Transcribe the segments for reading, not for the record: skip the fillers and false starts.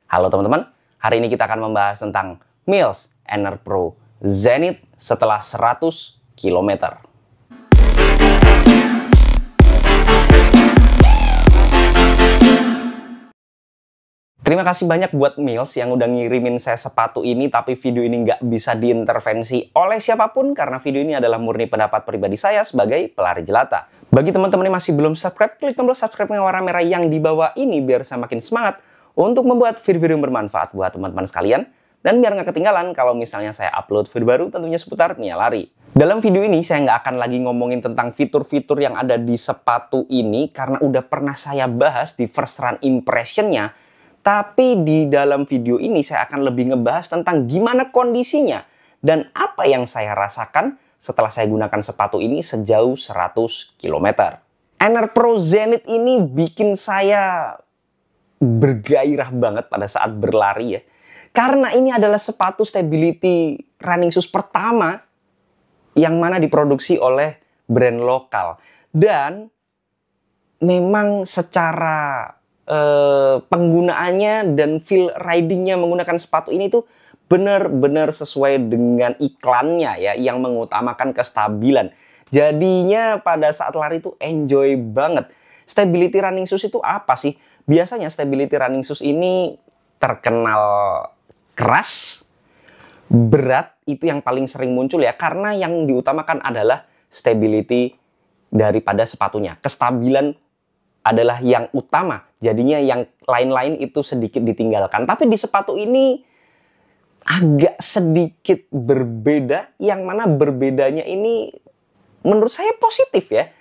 Halo teman-teman, hari ini kita akan membahas tentang Mills Energ Pro Zenith setelah 100 km. Terima kasih banyak buat Mills yang udah ngirimin saya sepatu ini, tapi video ini nggak bisa diintervensi oleh siapapun karena video ini adalah murni pendapat pribadi saya sebagai pelari jelata. Bagi teman-teman yang masih belum subscribe, klik tombol subscribe yang warna merah yang di bawah ini biar saya makin semangat untuk membuat video-video yang bermanfaat buat teman-teman sekalian. Dan biar nggak ketinggalan kalau misalnya saya upload video baru tentunya seputar dunia lari. Dalam video ini saya nggak akan lagi ngomongin tentang fitur-fitur yang ada di sepatu ini karena udah pernah saya bahas di first run impression-nya. Tapi di dalam video ini saya akan lebih ngebahas tentang gimana kondisinya dan apa yang saya rasakan setelah saya gunakan sepatu ini sejauh 100 km. Energ Pro Zenith ini bikin saya bergairah banget pada saat berlari ya. Karena ini adalah sepatu stability running shoes pertama yang mana diproduksi oleh brand lokal. Dan memang secara penggunaannya dan feel ridingnya menggunakan sepatu ini tuh benar-benar sesuai dengan iklannya ya, yang mengutamakan kestabilan. Jadinya pada saat lari itu enjoy banget. Stability running shoes itu apa sih? Biasanya stability running shoes ini terkenal keras, berat, itu yang paling sering muncul ya, karena yang diutamakan adalah stability daripada sepatunya. Kestabilan adalah yang utama, jadinya yang lain-lain itu sedikit ditinggalkan. Tapi di sepatu ini agak sedikit berbeda, yang mana berbedanya ini menurut saya positif ya,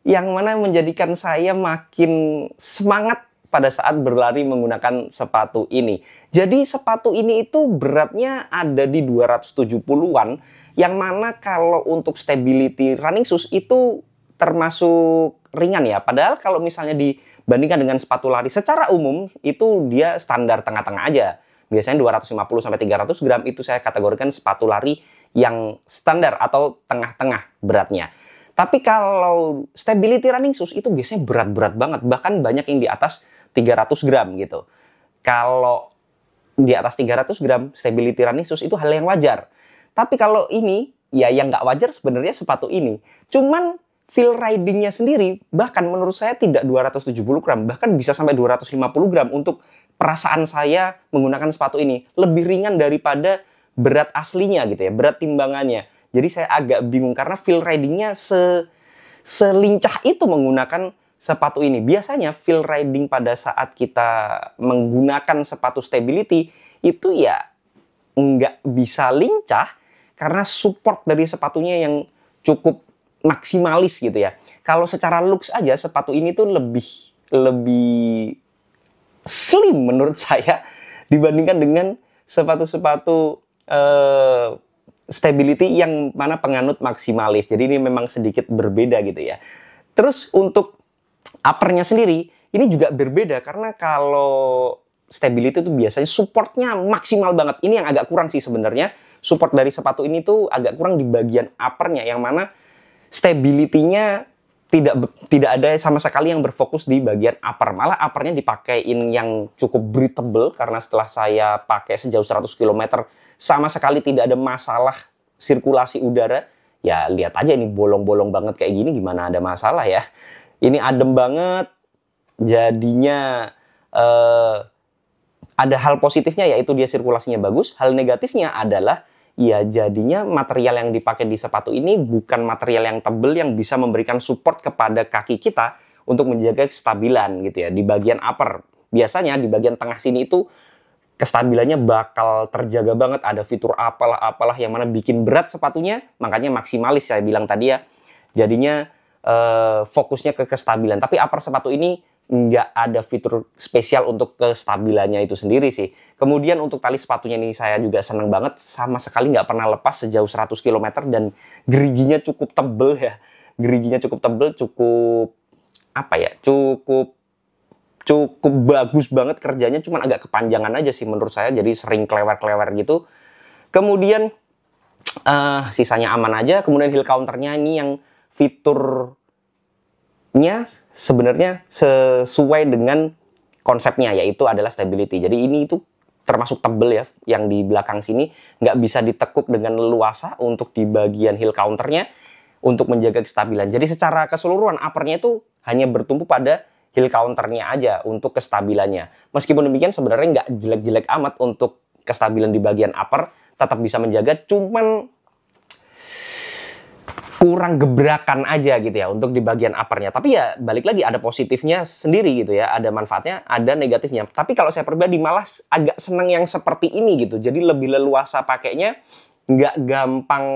yang mana menjadikan saya makin semangat pada saat berlari menggunakan sepatu ini. Jadi sepatu ini itu beratnya ada di 270-an, yang mana kalau untuk stability running shoes itu termasuk ringan ya. Padahal kalau misalnya dibandingkan dengan sepatu lari secara umum itu dia standar tengah-tengah aja. Biasanya 250-300 gram itu saya kategorikan sepatu lari yang standar atau tengah-tengah beratnya. Tapi kalau stability running shoes itu biasanya berat-berat banget. Bahkan banyak yang di atas 300 gram gitu. Kalau di atas 300 gram stability running shoes itu hal yang wajar. Tapi kalau ini ya yang nggak wajar sebenarnya sepatu ini. Cuman feel ridingnya sendiri bahkan menurut saya tidak 270 gram, bahkan bisa sampai 250 gram untuk perasaan saya menggunakan sepatu ini. Lebih ringan daripada berat aslinya gitu ya, berat timbangannya. Jadi saya agak bingung karena feel ridingnya selincah itu menggunakan sepatu ini. Biasanya feel riding pada saat kita menggunakan sepatu stability itu ya nggak bisa lincah karena support dari sepatunya yang cukup maksimalis gitu ya. Kalau secara looks aja sepatu ini tuh lebih slim menurut saya dibandingkan dengan sepatu-sepatu stability yang mana penganut maksimalis. Jadi ini memang sedikit berbeda gitu ya. Terus untuk uppernya sendiri ini juga berbeda karena kalau stability itu biasanya supportnya maksimal banget. Ini yang agak kurang sih sebenarnya. Support dari sepatu ini tuh agak kurang di bagian uppernya, yang mana stability-nya tidak ada sama sekali yang berfokus di bagian upper. Malah uppernya dipakein yang cukup breathable karena setelah saya pakai sejauh 100 km sama sekali tidak ada masalah sirkulasi udara. Ya lihat aja ini bolong-bolong banget kayak gini, gimana ada masalah ya. Ini adem banget. Jadinya ada hal positifnya yaitu dia sirkulasinya bagus. Hal negatifnya adalah ya jadinya material yang dipakai di sepatu ini bukan material yang tebal yang bisa memberikan support kepada kaki kita untuk menjaga kestabilan gitu ya. Di bagian upper, biasanya di bagian tengah sini itu kestabilannya bakal terjaga banget. Ada fitur apalah yang mana bikin berat sepatunya, makanya maksimalis saya bilang tadi ya. Jadinya fokusnya ke kestabilan. Tapi upper sepatu ini nggak ada fitur spesial untuk kestabilannya itu sendiri sih. Kemudian untuk tali sepatunya ini saya juga seneng banget, sama sekali nggak pernah lepas sejauh 100 km dan geriginya cukup tebel ya. Geriginya cukup tebel, cukup apa ya? Cukup bagus banget kerjanya, cuman agak kepanjangan aja sih menurut saya, jadi sering klewer-klewer gitu. Kemudian sisanya aman aja. Kemudian heel counternya ini yang fitur sebenarnya sesuai dengan konsepnya, yaitu adalah stability. Jadi ini itu termasuk tebel ya, yang di belakang sini nggak bisa ditekuk dengan leluasa untuk di bagian heel counternya untuk menjaga kestabilan. Jadi secara keseluruhan uppernya itu hanya bertumpu pada heel counternya aja untuk kestabilannya. Meskipun demikian sebenarnya nggak jelek-jelek amat untuk kestabilan di bagian upper, tetap bisa menjaga, cuman kurang gebrakan aja gitu ya untuk di bagian uppernya. Tapi ya balik lagi ada positifnya sendiri gitu ya, ada manfaatnya, ada negatifnya. Tapi kalau saya pribadi malah agak seneng yang seperti ini gitu. Jadi lebih leluasa pakainya, nggak gampang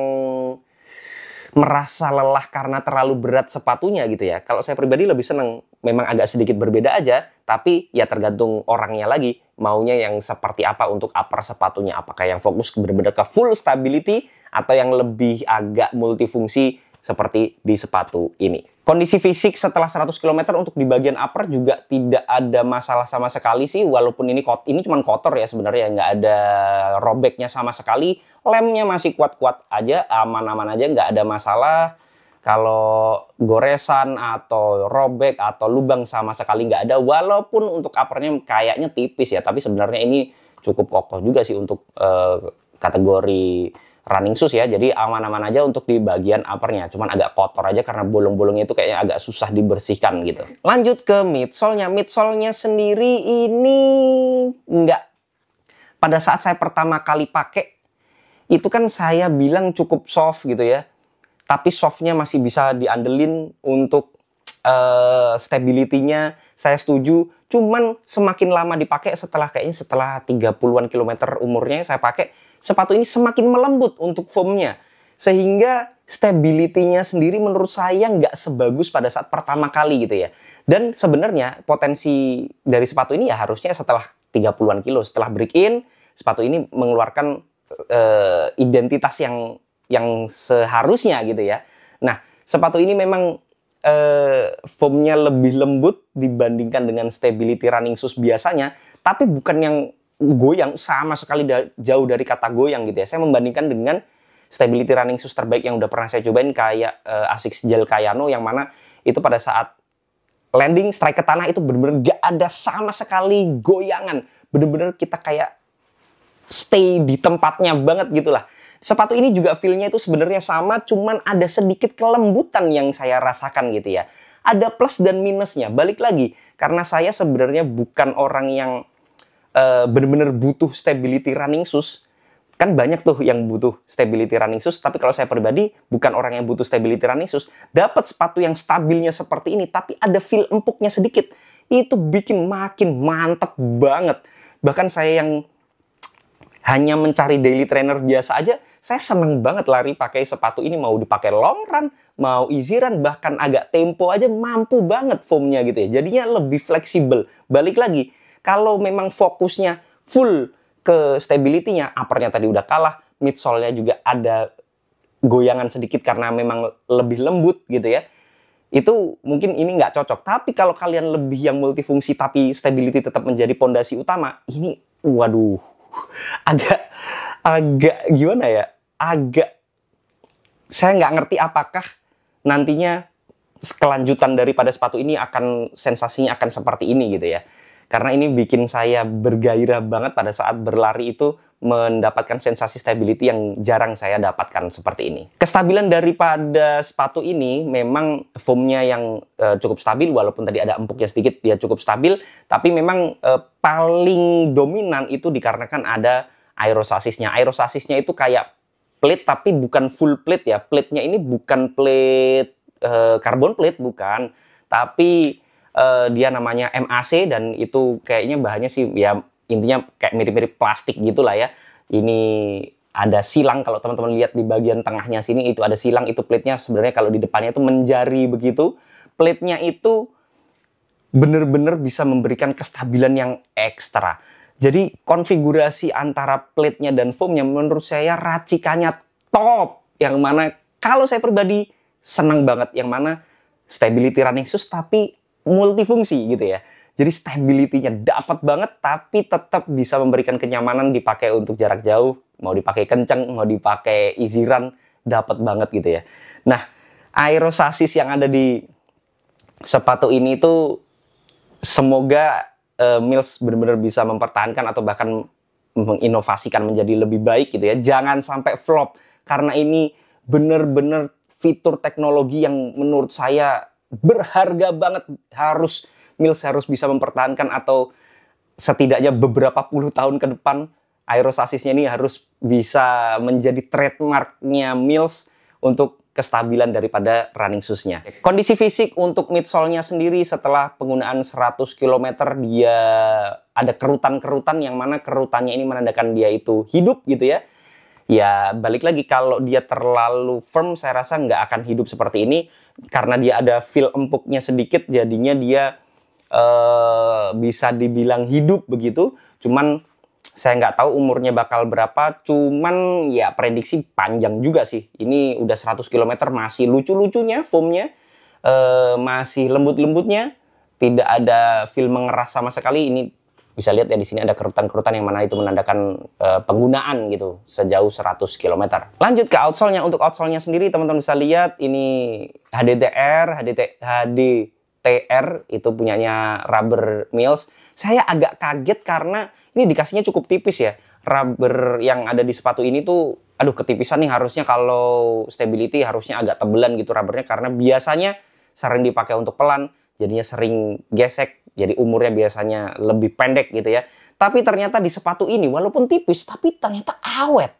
merasa lelah karena terlalu berat sepatunya gitu ya. Kalau saya pribadi lebih seneng, memang agak sedikit berbeda aja, tapi ya tergantung orangnya lagi, maunya yang seperti apa untuk upper sepatunya. Apakah yang fokus benar-benar ke full stability atau yang lebih agak multifungsi seperti di sepatu ini. Kondisi fisik setelah 100 km untuk di bagian upper juga tidak ada masalah sama sekali sih, walaupun ini cuma kotor ya sebenarnya, nggak ada robeknya sama sekali. Lemnya masih kuat-kuat aja, aman-aman aja, nggak ada masalah. Kalau goresan atau robek atau lubang sama sekali nggak ada, walaupun untuk uppernya kayaknya tipis ya, tapi sebenarnya ini cukup kokoh juga sih untuk kategori running shoes ya, jadi aman-aman aja untuk di bagian uppernya, cuman agak kotor aja karena bolong-bolongnya itu kayaknya agak susah dibersihkan gitu. Lanjut ke midsole-nya. Midsole-nya sendiri ini nggak, pada saat saya pertama kali pakai itu kan saya bilang cukup soft gitu ya, tapi softnya masih bisa diandelin untuk stability-nya saya setuju, cuman semakin lama dipakai setelah 30-an kilometer umurnya saya pakai, sepatu ini semakin melembut untuk foamnya, sehingga stability-nya sendiri menurut saya nggak sebagus pada saat pertama kali gitu ya. Dan sebenarnya potensi dari sepatu ini ya harusnya setelah 30-an kilo, setelah break in, sepatu ini mengeluarkan identitas yang seharusnya gitu ya. Nah, sepatu ini memang foamnya lebih lembut dibandingkan dengan stability running shoes biasanya, tapi bukan yang goyang, sama sekali jauh dari kata goyang gitu ya. Saya membandingkan dengan stability running shoes terbaik yang udah pernah saya cobain kayak Asics Gel Kayano, yang mana itu pada saat landing strike ke tanah itu bener-bener gak ada sama sekali goyangan, bener-bener kita kayak stay di tempatnya banget gitulah. Sepatu ini juga feel-nya itu sebenarnya sama, cuman ada sedikit kelembutan yang saya rasakan gitu ya. Ada plus dan minusnya. Balik lagi, karena saya sebenarnya bukan orang yang benar-benar butuh stability running shoes. Kan banyak tuh yang butuh stability running shoes, tapi kalau saya pribadi bukan orang yang butuh stability running shoes. Dapat sepatu yang stabilnya seperti ini, tapi ada feel empuknya sedikit, itu bikin makin mantep banget. Bahkan saya yang hanya mencari daily trainer biasa aja, saya seneng banget lari pakai sepatu ini. Mau dipakai long run, mau easy run, bahkan agak tempo aja mampu banget foamnya gitu ya. Jadinya lebih fleksibel. Balik lagi, kalau memang fokusnya full ke stability-nya, uppernya tadi udah kalah, midsole-nya juga ada goyangan sedikit karena memang lebih lembut gitu ya. Itu mungkin ini nggak cocok. Tapi kalau kalian lebih yang multifungsi tapi stability tetap menjadi pondasi utama, ini waduh, agak gimana ya, saya nggak ngerti apakah nantinya kelanjutan daripada sepatu ini akan sensasinya akan seperti ini gitu ya, karena ini bikin saya bergairah banget pada saat berlari itu, mendapatkan sensasi stability yang jarang saya dapatkan seperti ini. Kestabilan daripada sepatu ini memang foamnya yang cukup stabil, walaupun tadi ada empuknya sedikit, dia cukup stabil, tapi memang paling dominan itu dikarenakan ada aerosasisnya. Aerosasisnya itu kayak plate tapi bukan full plate ya. Plate-nya ini bukan plate carbon plate, bukan, tapi dia namanya MAC, dan itu kayaknya bahannya sih ya intinya kayak mirip-mirip plastik gitulah ya. Ini ada silang, kalau teman-teman lihat di bagian tengahnya sini itu ada silang, itu plate-nya sebenarnya kalau di depannya itu menjari begitu. Plate-nya itu bener-bener bisa memberikan kestabilan yang ekstra. Jadi konfigurasi antara plate-nya dan foam-nya menurut saya racikannya top. Yang mana kalau saya pribadi senang banget, yang mana stability running shoes tapi multifungsi gitu ya. Jadi stability-nya dapat banget, tapi tetap bisa memberikan kenyamanan dipakai untuk jarak jauh, mau dipakai kenceng, mau dipakai easy run, dapat banget gitu ya. Nah, aerosasis yang ada di sepatu ini tuh semoga Mills benar-benar bisa mempertahankan atau bahkan menginovasikan menjadi lebih baik gitu ya. Jangan sampai flop, karena ini bener-bener fitur teknologi yang menurut saya berharga banget. Mills harus bisa mempertahankan, atau setidaknya beberapa puluh tahun ke depan aerostasisnya ini harus bisa menjadi trademarknya Mills untuk kestabilan daripada running shoes-nya. Kondisi fisik untuk midsole-nya sendiri setelah penggunaan 100 km, dia ada kerutan-kerutan, yang mana kerutannya ini menandakan dia itu hidup gitu ya. Ya balik lagi, kalau dia terlalu firm saya rasa nggak akan hidup seperti ini, karena dia ada feel empuknya sedikit, jadinya dia bisa dibilang hidup begitu. Cuman saya nggak tahu umurnya bakal berapa, cuman ya prediksi panjang juga sih. Ini udah 100 km masih lucu-lucunya foamnya, masih lembut-lembutnya, tidak ada feel mengeras sama sekali. Ini bisa lihat ya, di sini ada kerutan-kerutan yang mana itu menandakan penggunaan gitu sejauh 100 km. Lanjut ke outsole-nya. Untuk outsole-nya sendiri teman-teman bisa lihat ini HDTR itu punyanya Rubber Mills. Saya agak kaget karena ini dikasihnya cukup tipis ya. Rubber yang ada di sepatu ini tuh, aduh ketipisan nih. Harusnya kalau stability harusnya agak tebelan gitu rubbernya, karena biasanya sering dipakai untuk pelan, jadinya sering gesek. Jadi umurnya biasanya lebih pendek gitu ya. Tapi ternyata di sepatu ini walaupun tipis, tapi ternyata awet.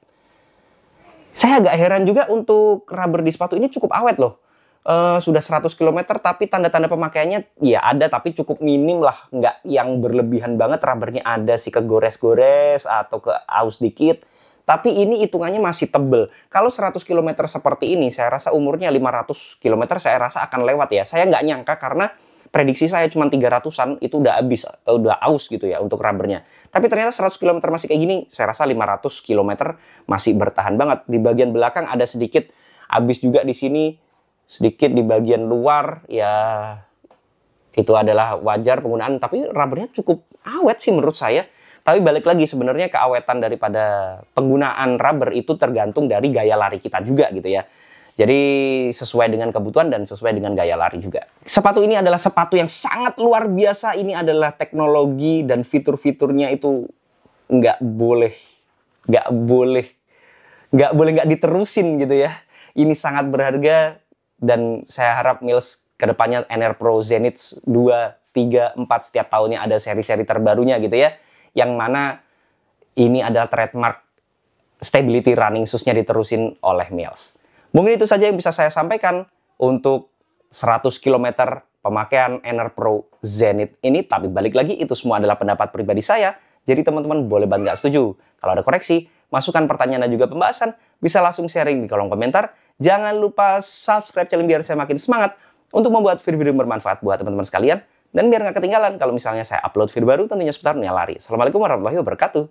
Saya agak heran juga, untuk rubber di sepatu ini cukup awet loh. Sudah 100 km tapi tanda-tanda pemakaiannya ya ada, tapi cukup minim lah, nggak yang berlebihan banget. Rubbernya ada sih kegores-gores atau ke aus dikit, tapi ini hitungannya masih tebel. Kalau 100 km seperti ini, saya rasa umurnya 500 km saya rasa akan lewat ya. Saya nggak nyangka, karena prediksi saya cuma 300-an itu udah habis, udah aus gitu ya untuk rubbernya. Tapi ternyata 100 km masih kayak gini, saya rasa 500 km masih bertahan banget. Di bagian belakang ada sedikit habis juga di sini, sedikit di bagian luar, ya itu adalah wajar penggunaan, tapi rubbernya cukup awet sih menurut saya. Tapi balik lagi, sebenarnya keawetan daripada penggunaan rubber itu tergantung dari gaya lari kita juga gitu ya. Jadi sesuai dengan kebutuhan dan sesuai dengan gaya lari juga. Sepatu ini adalah sepatu yang sangat luar biasa. Ini adalah teknologi dan fitur-fiturnya itu nggak boleh nggak diterusin gitu ya. Ini sangat berharga. Dan saya harap Mills kedepannya NR Pro Zenith 2, 3, 4 setiap tahunnya ada seri-seri terbarunya gitu ya. Yang mana ini adalah trademark stability running shoes-nya diterusin oleh Mills. Mungkin itu saja yang bisa saya sampaikan untuk 100 km pemakaian NR Pro Zenith ini. Tapi balik lagi, itu semua adalah pendapat pribadi saya. Jadi teman-teman boleh banget nggak setuju. Kalau ada koreksi, masukan pertanyaan dan juga pembahasan, bisa langsung sharing di kolom komentar. Jangan lupa subscribe channel biar saya makin semangat untuk membuat video-video bermanfaat buat teman-teman sekalian. Dan biar nggak ketinggalan kalau misalnya saya upload video baru tentunya seputar dunia lari. Assalamualaikum warahmatullahi wabarakatuh.